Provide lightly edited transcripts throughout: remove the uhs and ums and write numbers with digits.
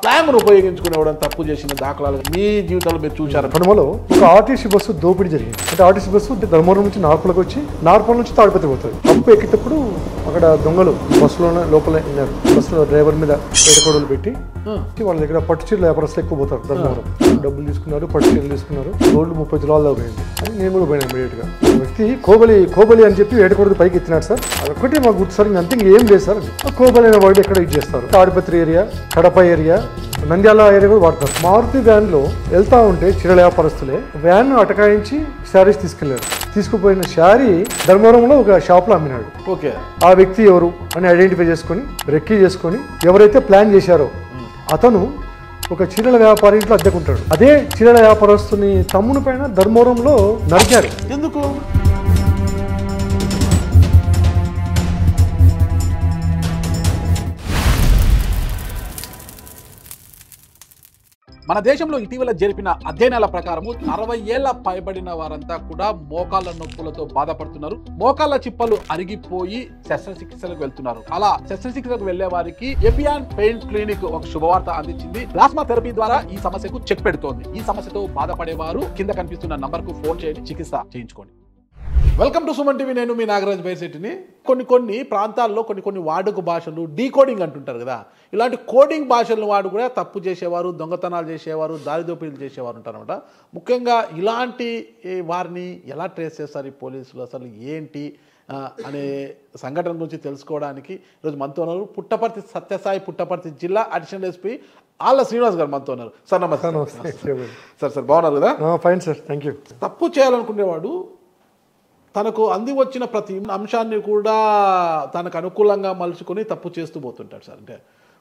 స్లాంగ్ను ఉపయోగించుకునేవాడు తప్పు చేసిన దాఖలాలు మీ జీవితంలో మీరు చూశారు? కనుమలో ఒక ఆర్టీసీ బస్సు దోపిడీ జరిగింది. అంటే ఆర్టీసీ బస్సు ధర్మవరం నుంచి నార్పలకు వచ్చి నార్పల నుంచి తాడిపత్రి పోతుంది. అప్పు ఎక్కేటప్పుడు అక్కడ దొంగలు బస్సులోనే లోపల ఉన్నారు. బస్సులో డ్రైవర్ మీద ఏడకొడలు పెట్టి వాళ్ళ దగ్గర పట్టు చీరల వ్యాపారస్తులు ఎక్కువ పోతారు. ధర్మవరం డబ్బులు తీసుకున్నారు, పట్టు చీరలు తీసుకున్నారు. గోల్డ్ 30 తులాల్లో పోయింది అని నేను కూడా పోయినా ఇమీడియట్ గా. వ్యక్తి కోబలి అని చెప్పి ఏడకొడలు పైకి ఎత్తినాడు సార్. అదొక్కటే మాకు గుర్తు సార్, అంతే ఏం లేదు సార్. కోబలి అనే వర్డ్ ఎక్కడ యూజ్ చేస్తారు? Tadipatri area, Kadapa area, Nandyal area కూడా వాడతారు. మారుతి వ్యాన్ లో వెళ్తా ఉంటే చీరల వ్యాపారస్తులే వ్యాన్ అటకాయించి శారీస్ తీసుకెళ్లారు. తీసుకుపోయిన శారీ ధర్మవరంలో ఒక షాప్ లో అమ్మినాడు. ఓకే, ఆ వ్యక్తి ఎవరు అని ఐడెంటిఫై చేసుకొని రెక్కీ చేసుకొని ఎవరైతే ప్లాన్ చేశారో అతను ఒక చీరల వ్యాపారి ఇంట్లో అద్దెకుంటాడు. అదే చీరల వ్యాపారస్తుని తమ్ముని పైన ధర్మవరంలో నరికారు. ఎందుకు? మన దేశంలో ఇటీవల జరిపిన అధ్యయనాల ప్రకారము 60 ఏళ్ల పైబడిన వారంతా కూడా మోకాళ్ళ నొప్పులతో బాధపడుతున్నారు. మోకాళ్ళ చిప్పలు అరిగిపోయి శస్త్రచికిత్సలకు వెళ్తున్నారు. అలా శస్త్రచికిత్సకు వెళ్లే వారికి ఎపియాన్ పెయిన్ క్లినిక్ ఒక శుభవార్త అందించింది. ప్లాస్మా థెరపీ ద్వారా ఈ సమస్యకు చెక్ పెడుతోంది. ఈ సమస్యతో బాధపడేవారు కింద కనిపిస్తున్న నంబర్ కు ఫోన్ చేయండి, చికిత్స చేయించుకోండి. Welcome to Suman TV. నేను మీ నాగరాజ్ బైశెట్టిని. కొన్ని ప్రాంతాల్లో కొన్ని వాడుక భాషలు డీకోడింగ్ అంటుంటారు కదా, ఇలాంటి కోడింగ్ భాషలను వాడు కూడా తప్పు చేసేవారు, దొంగతనాలు చేసేవారు, దారిదోపిడీలు చేసేవారు ఉంటారనమాట. ముఖ్యంగా ఇలాంటి వారిని ఎలా ట్రేస్ చేస్తారు ఈ పోలీసులు, అసలు ఏంటి అనే సంఘటన గురించి తెలుసుకోవడానికి ఈరోజు మనతో ఉన్నారు పుట్టపర్తి సత్యసాయి పుట్టపర్తి జిల్లా అడిషనల్ ఎస్పీ ఆళ్ళ శ్రీనివాస్ గారు మనతో ఉన్నారు. సార్ నమస్తే. సార్ బాగున్నారు కదా? Fine sir, thank you. తప్పు చేయాలనుకునేవాడు తనకు అంది వచ్చిన ప్రతి అంశాన్ని కూడా తనకు అనుకూలంగా మలుచుకొని తప్పు చేస్తూ పోతుంటాడు సార్. అంటే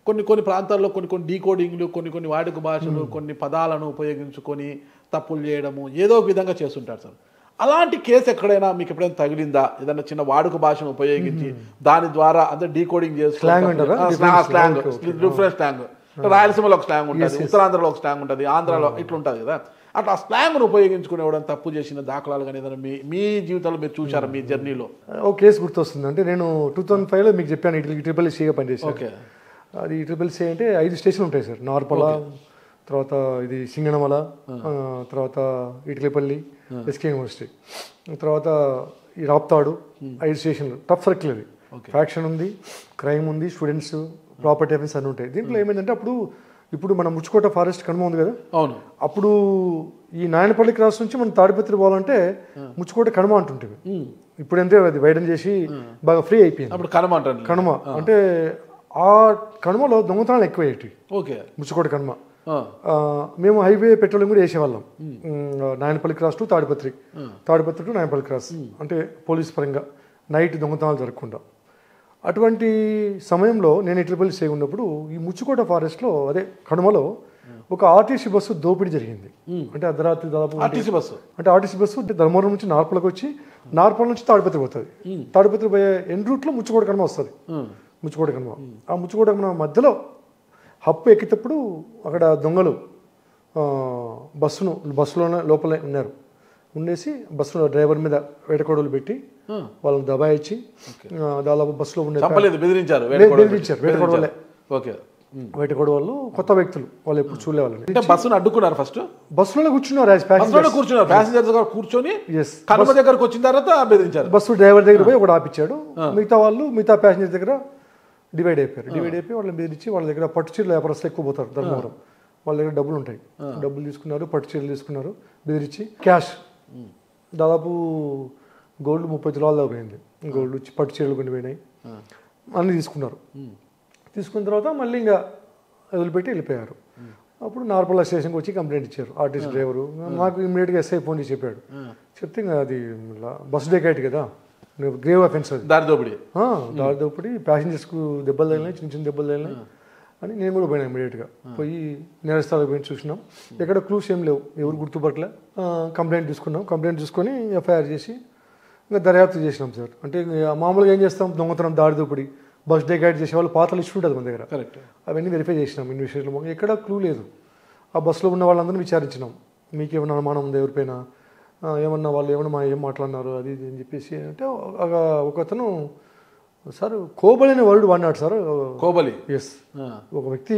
కొన్ని ప్రాంతాల్లో కొన్ని డీకోడింగ్లు, కొన్ని వాడుక భాషలు, కొన్ని పదాలను ఉపయోగించుకొని తప్పులు చేయడము ఏదో ఒక విధంగా చేస్తుంటాడు సార్. అలాంటి కేసు ఎక్కడైనా మీకు ఎప్పుడైనా తగిలిందా? ఏదైనా చిన్న వాడుక భాషను ఉపయోగించి దాని ద్వారా అంటే డీకోడింగ్ స్లాంగ్, డిఫరెంట్ స్లాంగ్, రాయలసీమలో ఒక స్లాంగ్ ఉంటుంది, ఉత్తరాంధ్రలో ఒక స్లాంగ్ ఉంటుంది, ఆంధ్రాలో ఇట్లా ఉంటుంది కదా, అట్లా ఆ స్లాంగ్ను ఉపయోగించుకునేవాడు తప్పు చేసిన దాఖలాలు కానీ ఏదైనా మీ జీవితంలో మీరు చూశారా మీ జర్నీలో? ఓ కేసు గుర్తొస్తుంది. అంటే నేను 2005లో మీకు చెప్పాను ట్రిపుల్ సిగా పనిచేసాను. ఓకే, అది ట్రిపుల్ సి అంటే 5 స్టేషన్లు ఉంటాయి సార్. నార్పల, తర్వాత ఇది సింగనమల, తర్వాత ఇటికలపల్లి, ఎస్కే యూనివర్సిటీ, తర్వాత ఈ రాప్తాడు, 5 స్టేషన్లు. టఫ్ సర్కిల్ అది. ఫ్యాక్షన్ ఉంది, క్రైమ్ ఉంది, స్టూడెంట్స్, ప్రాపర్టీ అఫెన్స్ అన్నీ ఉంటాయి. దీంట్లో ఏమైందంటే ఇప్పుడు మన ముచ్చుకోట ఫారెస్ట్ కనుమ ఉంది కదా, అవును, అప్పుడు ఈ నాయనపల్లి క్రాస్ నుంచి మనం తాడిపత్రి పోవాలంటే ముచ్చుకోట కనుమ అంటుంటుంది. ఇప్పుడు అంటే అది వైడన్ చేసి బాగా ఫ్రీ అయిపోయింది. అప్పుడు కనుమ అంటే ఆ కనుమలో దొంగతనాలు ఎక్కువయ్యేటి. ఓకే, ముచ్చుకోట కనుమ. మేము హైవే పెట్రోలింగ్ కూడా వేసేవాళ్ళం. Nayanapalli cross to Tadipatri, Tadipatri to Nayanapalli cross, అంటే పోలీస్ పరంగా నైట్ దొంగతనాలు జరగకుండా. అటువంటి సమయంలో నేను ట్రిపుల్ సి ఉన్నప్పుడు ఈ ముచ్చుకోట ఫారెస్ట్లో అదే కనుమలో ఒక ఆర్టీసీ బస్సు దోపిడీ జరిగింది. అంటే అర్ధరాత్రి దాదాపు ఆర్టీసీ బస్సు ధర్మవరం నుంచి నార్పలకు వచ్చి నార్పల నుంచి తాడిపత్రి పోతుంది. తాడిపత్రి పోయే ఎన్ రూట్లో ముచ్చుకోట కనుమ వస్తుంది. ముచ్చుకోట కనుమ, ఆ ముచ్చుకోట కనుమ మధ్యలో హప్పు ఎక్కేటప్పుడు అక్కడ దొంగలు బస్సులోనే లోపల ఉన్నారు. ఉండేసి బస్సులో డ్రైవర్ మీద వేటకొడలు పెట్టి వాళ్ళని దబాయించి దాదాపు బస్సులో బెదిరించారు. వేటకొడ వాళ్ళు కొత్త వ్యక్తులు, వాళ్ళు ఎప్పుడు చూడలే వాళ్ళని. బస్సును అడ్డుకున్నారు. ఫస్ట్ బస్సులో కూర్చున్నారు, ప్యాసింజర్స్ కూర్చొని కనుమ దగ్గరకు వచ్చిన తర్వాత బెదిరించారు. బస్సు డ్రైవర్ దగ్గర పోయి ఒకటి ఆపించాడు. మిగతా ప్యాసింజర్ దగ్గర డివైడ్ అయిపోయారు. వాళ్ళని బెదిరించి వాళ్ళ దగ్గర పట్టు చీరల వ్యాపారస్తులు ఎక్కువ పోతారు ధర్మవరం. వాళ్ళ దగ్గర డబ్బులు ఉంటాయి. డబ్బులు తీసుకున్నారు, పట్టు చీరలు తీసుకున్నారు, బెదిరించి క్యాష్ దాదాపు గోల్డ్ 30 తులాల్లో పోయింది. గోల్డ్, పట్టు చీరలు కొన్ని పోయినాయి, అన్నీ తీసుకున్నారు. తీసుకున్న తర్వాత మళ్ళీ ఇంకా వదిలిపెట్టి వెళ్ళిపోయారు. అప్పుడు నార్పల స్టేషన్కి వచ్చి కంప్లైంట్ ఇచ్చారు ఆర్టీసీ డ్రైవరు. నాకు ఇమ్మీడియట్గా ఎస్ఐ ఫోన్ చేసి చెప్పాడు. చెప్తే ఇంకా అది బస్సు డెకైట్ కదా, గ్రేవ్ అఫెన్స్, అది దారిదోపిడి, ప్యాసింజర్స్కు దెబ్బలు తగిలినాయి, చిన్న దెబ్బలు తగిలినాయి అని నేను కూడా పోయినా. ఇమీడియట్గా పోయి నేరస్థాలకు పోయి చూసినాం. ఎక్కడ క్లూస్ ఏం లేవు, ఎవరు గుర్తుపట్టలే. కంప్లైంట్ తీసుకొని ఎఫ్ఐఆర్ చేసి ఇంకా దర్యాప్తు చేసినాం సార్. అంటే మామూలుగా ఏం చేస్తాం, దొంగతనం, దారిదోపిడి, బస్ డెకైట్ చేసే వాళ్ళు పాత లిస్ట్ ఉంటుంది మన దగ్గర. కరెక్ట్, అవన్నీ వెరిఫై చేసినాం. ఇన్వెస్టిగేషన్లో ఎక్కడ క్లూ లేదు. ఆ బస్సులో ఉన్న వాళ్ళందరినీ విచారించినాం. మీకేమన్నా అనుమానం ఉంది ఎవరిపైన, ఏమన్నా వాళ్ళు ఏం మాట్లాడినారు అది ఇది అని చెప్పేసి. అంటే ఒక అతను సార్ కోబలి అనే వర్డ్ వాడినాడు సార్. కోబలి. ఎస్, ఒక వ్యక్తి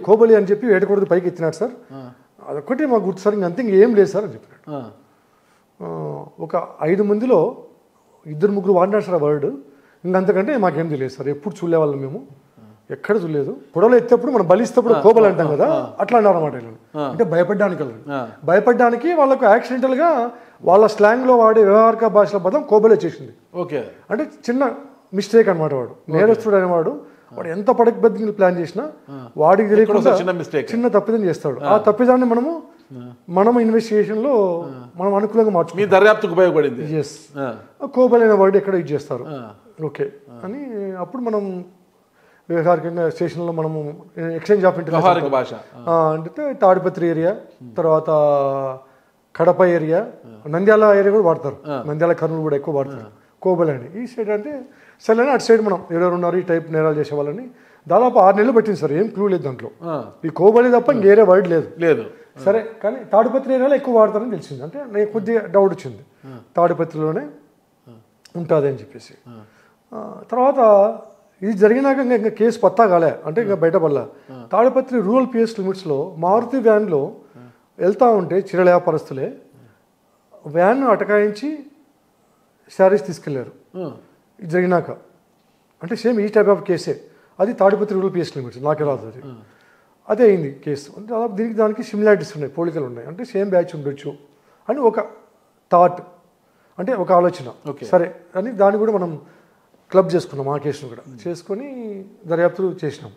కోబలి అని చెప్పి వేటకూడదు పైకి ఎత్తినాడు సార్. అదొక్కటి మాకు గుర్తు సార్, ఇంకంతే ఇంకేం లేదు సార్ అని చెప్పినాడు. ఒక 5 మందిలో 2-3 వాడినాడు సార్ ఆ వర్డ్. ఇంకంతకంటే మాకేం తెలియదు సార్, ఎప్పుడు చూడలేవాళ్ళం మేము, ఎక్కడ చూడలేదు. పొడవలు ఎత్తేప్పుడు మనం బలిస్తేప్పుడు కోబలి అంటాం కదా, అట్లా అన్నారు అనమాట. అంటే భయపడడానికి వాళ్ళకు యాక్సిడెంటల్గా వాళ్ళ స్లాంగ్లో వాడే వ్యవహారిక భాషల పదం కోబలి వచ్చేసింది. ఓకే, అంటే చిన్న మిస్టేక్ అనమాట. వాడు నేరస్తుడు అనేవాడు, వాడు ఎంత పడకబద్దిగా ప్లాన్ చేసినా వాడికి తెలియకుండా చిన్న తప్పిదం చేస్తాడు. ఆ తప్పిదాన్ని మనం ఇన్వెస్టిగేషన్లో మనం అనుకూలంగా మార్చుకుంటాం, మీ దర్యాప్తుకు ఉపయోగపడింది. ఎస్, కోబలి అనే వర్డ్ ఎక్కడ యూజ్ చేస్తారు, ఓకే అని అప్పుడు మనం వ్యవహారికంగా స్టేషన్లో మనము ఎక్స్చేంజ్ ఆఫ్ వ్యవహారిక భాష అంటే తాడిపత్రి ఏరియా, తర్వాత కడప ఏరియా, నంద్యాల ఏరియా కూడా వాడతారు, నంద్యాల కర్నూలు కూడా ఎక్కువ వాడతారు కోబలి అని. ఈ సైడ్ అంటే సరే అని అటు సైడ్ మనం ఎవరెవరు ఉన్నారు ఈ టైప్ నేరాలు చేసే వాళ్ళని దాదాపు 6 నెలలు పట్టింది సార్. ఏం క్లూ లేదు దాంట్లో, ఈ కోబలి తప్ప ఇంకేరే వర్డ్ లేదు. సరే, కానీ తాడిపత్రి ఏరియాలో ఎక్కువ వాడతారని తెలిసింది. అంటే నాకు కొద్దిగా డౌట్ వచ్చింది, తాడిపత్రిలోనే ఉంటుంది అని చెప్పేసి. తర్వాత ఇది జరిగినాక ఇంకా కేసు పత్తా కాలే, అంటే ఇంకా బయటపడలే. తాడిపత్రి రూరల్ పిఎస్ లిమిట్స్లో మారుతి వ్యాన్లో వెళ్తూ ఉంటే చిరల వ్యాపారస్తులే వ్యాన్ అటకాయించి శారీస్ తీసుకెళ్లారు. ఇది జరిగినాక అంటే సేమ్ ఈ టైప్ ఆఫ్ కేసే, అది తాడిపత్రి రూరల్ పిఎస్ లిమిట్స్, నాకే రాదు అది. అదే అయింది కేసు. అంటే దాదాపు దానికి సిమిలారిటీస్ ఉన్నాయి, పోలికలు ఉన్నాయి. అంటే సేమ్ బ్యాచ్ ఉండొచ్చు అని ఒక థాట్, అంటే ఒక ఆలోచన. సరే అని దాన్ని కూడా మనం క్లబ్ చేసుకున్నాం, ఆ కేసును కూడా చేసుకొని దర్యాప్తు చేసినాం.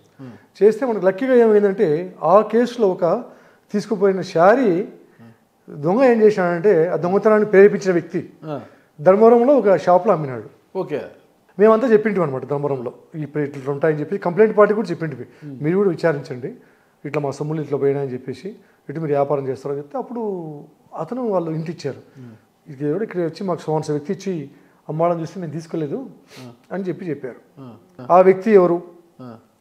చేస్తే మనకు లక్కీగా ఏమైందంటే ఆ కేసులో ఒక తీసుకుపోయిన శారీ దొంగ ఏం చేశాడంటే ఆ దొంగతనాన్ని ప్రేరేపించిన వ్యక్తి ధర్మవరంలో ఒక షాప్లో అమ్మినాడు. ఓకే, మేమంతా చెప్పింటాం అనమాట ధర్మవరంలో ఇట్లా ఉంటాయని చెప్పి కంప్లైంట్ పార్టీ కూడా చెప్పింటివి, మీరు కూడా విచారించండి, ఇట్లా మా సొమ్ములు ఇట్లా పోయినాయని చెప్పేసి, ఇటు మీరు వ్యాపారం చేస్తారని చెప్తే అప్పుడు అతను వాళ్ళు ఇంటి ఇచ్చారు. ఇది ఎవరు ఇక్కడ వచ్చి మాకు సోన్స వ్యక్తి ఇచ్చి అమ్మాలని చూస్తే నేను తీసుకోలేదు అని చెప్పారు. ఆ వ్యక్తి ఎవరు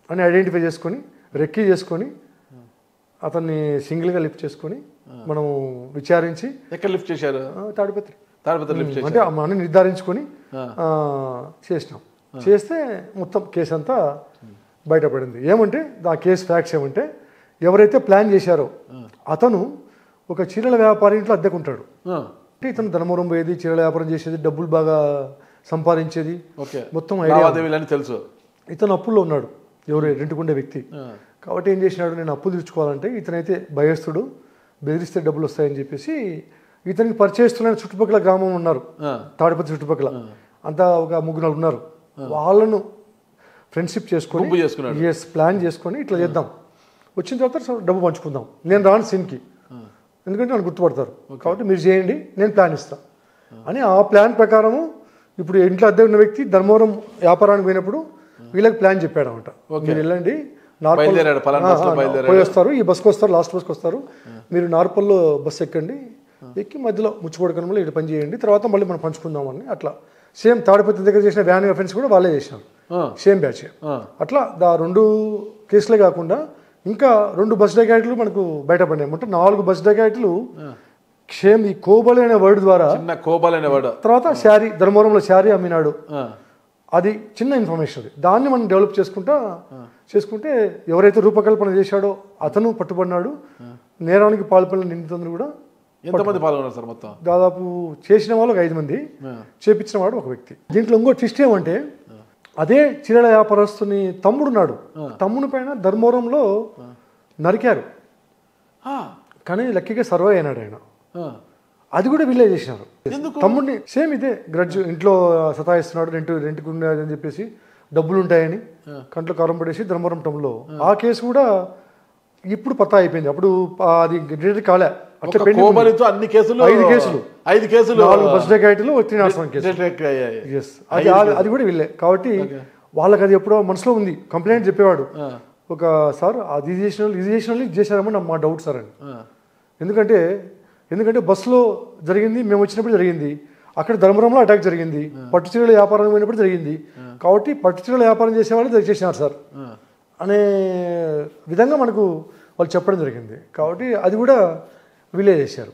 అని ఐడెంటిఫై చేసుకొని రెక్కీ చేసుకొని అతన్ని సింగిల్గా లిఫ్ట్ చేసుకొని మనం విచారించి. ఎక్కడ లిఫ్ట్ చేశారు? తాడిపత్రి లిఫ్ట్ అంటే అని నిర్ధారించుకొని చేసినాం. చేస్తే మొత్తం కేసు అంతా బయటపడింది. ఏమంటే ఆ కేసు ఫ్యాక్ట్స్ ఏమంటే ఎవరైతే ప్లాన్ చేశారో అతను ఒక చీరల వ్యాపారి ఇంట్లో అద్దెకుంటాడు. అంటే ఇతను ధనమూరం పోయేది, చీరల వ్యాపారం చేసేది, డబ్బులు బాగా సంపాదించేది, మొత్తం తెలుసు. ఇతను అప్పుల్లో ఉన్నాడు, ఎవరు రెంట్కుండే వ్యక్తి. కాబట్టి ఏం చేసినాడు, నేను అప్పు తీర్చుకోవాలంటే ఇతనైతే భయస్తుడు, బెదిరిస్తే డబ్బులు వస్తాయని చెప్పేసి ఇతనికి పరిచయస్తులైన చుట్టుపక్కల గ్రామం ఉన్నారు, తాడిపత్రి చుట్టుపక్కల అంతా ఒక 3-4 ఉన్నారు. వాళ్ళను ఫ్రెండ్షిప్ చేసుకొని ప్లాన్ చేసుకొని ఇట్లా చేద్దాం, వచ్చిన తర్వాత డబ్బు పంచుకుందాం, నేను రాను సీన్కి ఎందుకంటే నన్ను గుర్తుపడతారు, కాబట్టి మీరు చేయండి నేను ప్లాన్ ఇస్తాను అని. ఆ ప్లాన్ ప్రకారము ఇప్పుడు ఇంట్లో అద్దె ఉన్న వ్యక్తి ధర్మవరం వ్యాపారానికి పోయినప్పుడు వీళ్ళకి ప్లాన్ చెప్పాడు అనమాట. మీరు వెళ్ళండి, పోయి వస్తారు, ఈ బస్కి వస్తారు, లాస్ట్ బస్కి వస్తారు, మీరు నార్పల్లో బస్సు ఎక్కండి, ఎక్కి మధ్యలో ముచ్చుకోవడం ఇటు పని చేయండి, తర్వాత మళ్ళీ మనం పంచుకుందామని. అట్లా సేమ్ తాడిపత్రి దగ్గర చేసిన వ్యాన్ అఫెన్స్ కూడా వాళ్ళే చేసినారు, సేమ్ బ్యాచ్. అట్లా 2 కేసులే కాకుండా ఇంకా 2 బస్ డకాయిట్లు మనకు బయటపడినాయి. అంటే 4 బస్ డకాయిట్లు సేమ్ ఈ కోబలి అనే వర్డ్ ద్వారా. తర్వాత శారీ, ధర్మవరంలో శారీ అమ్మినాడు, అది చిన్న ఇన్ఫర్మేషన్. అది దాన్ని మనం డెవలప్ చేసుకుంటే ఎవరైతే రూపకల్పన చేశాడో అతను పట్టుబడినాడు. నేరానికి పాల్పడిన నిందితులు కూడా ఎంతమంది పాల్గొన్నారు సార్? మొత్తం దాదాపు చేసిన వాళ్ళు 5 మంది, చేపించిన వాడు ఒక వ్యక్తి. దీంట్లో ఇంకో ట్విస్ట్ ఏమంటే అదే చీరల వ్యాపారస్తుని తమ్ముడున్నాడు, తమ్ముని పైన ధర్మవరంలో నరికారు, కానీ లక్కీగా సర్వే అయినాడు ఆయన. అది కూడా వీళ్ళే చేసినారు. తమ్ముడిని సేమ్ ఇదే గ్రడ్జ్, ఇంట్లో సతాయిస్తున్నాడు, రెంట్కి అని చెప్పేసి డబ్బులు ఉంటాయని కంట్లో కారం పడేసి ధర్మవరం టౌన్లో. ఆ కేసు కూడా ఇప్పుడు పత్తా అయిపోయింది, అప్పుడు అది డిటెక్ట్ కాలే. అట్లా అన్ని కేసులు 5 కేసులు 4 బస్ డకాయిట్లు 3 నాశనం కేసు. అది కూడా వీళ్ళే. కాబట్టి వాళ్ళకి అది ఎప్పుడో మనసులో ఉంది, కంప్లైంట్ చెప్పేవాడు ఒక సార్, అది ఇది చేశారని మా డౌట్ సార్ అని. ఎందుకంటే బస్సులో జరిగింది, మేము వచ్చినప్పుడు జరిగింది, అక్కడ ధర్మవరంలో అటాక్ జరిగింది, పట్టు చీరల వ్యాపారం పోయినప్పుడు జరిగింది, కాబట్టి పట్టు చీరల వ్యాపారం చేసేవాళ్ళు చేసినారు సార్ అనే విధంగా మనకు వాళ్ళు చెప్పడం జరిగింది. కాబట్టి అది కూడా వీళ్ళే చేశారు.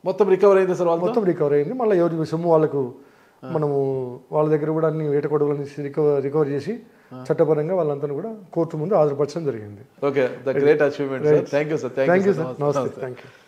మొత్తం రికవర్ అయింది సార్? మొత్తం రికవర్ అయింది. మళ్ళీ ఎవరి సొమ్ము వాళ్ళకు మనము వాళ్ళ దగ్గర కూడా అన్ని వేట కొడవలని రికవర్ చేసి చట్టపరంగా వాళ్ళంతా కూడా కోర్టు ముందు హాజరుపరచడం జరిగింది. Okay, the great achievement sir. Thank you sir. Thank you sir. Namaste. Thank you.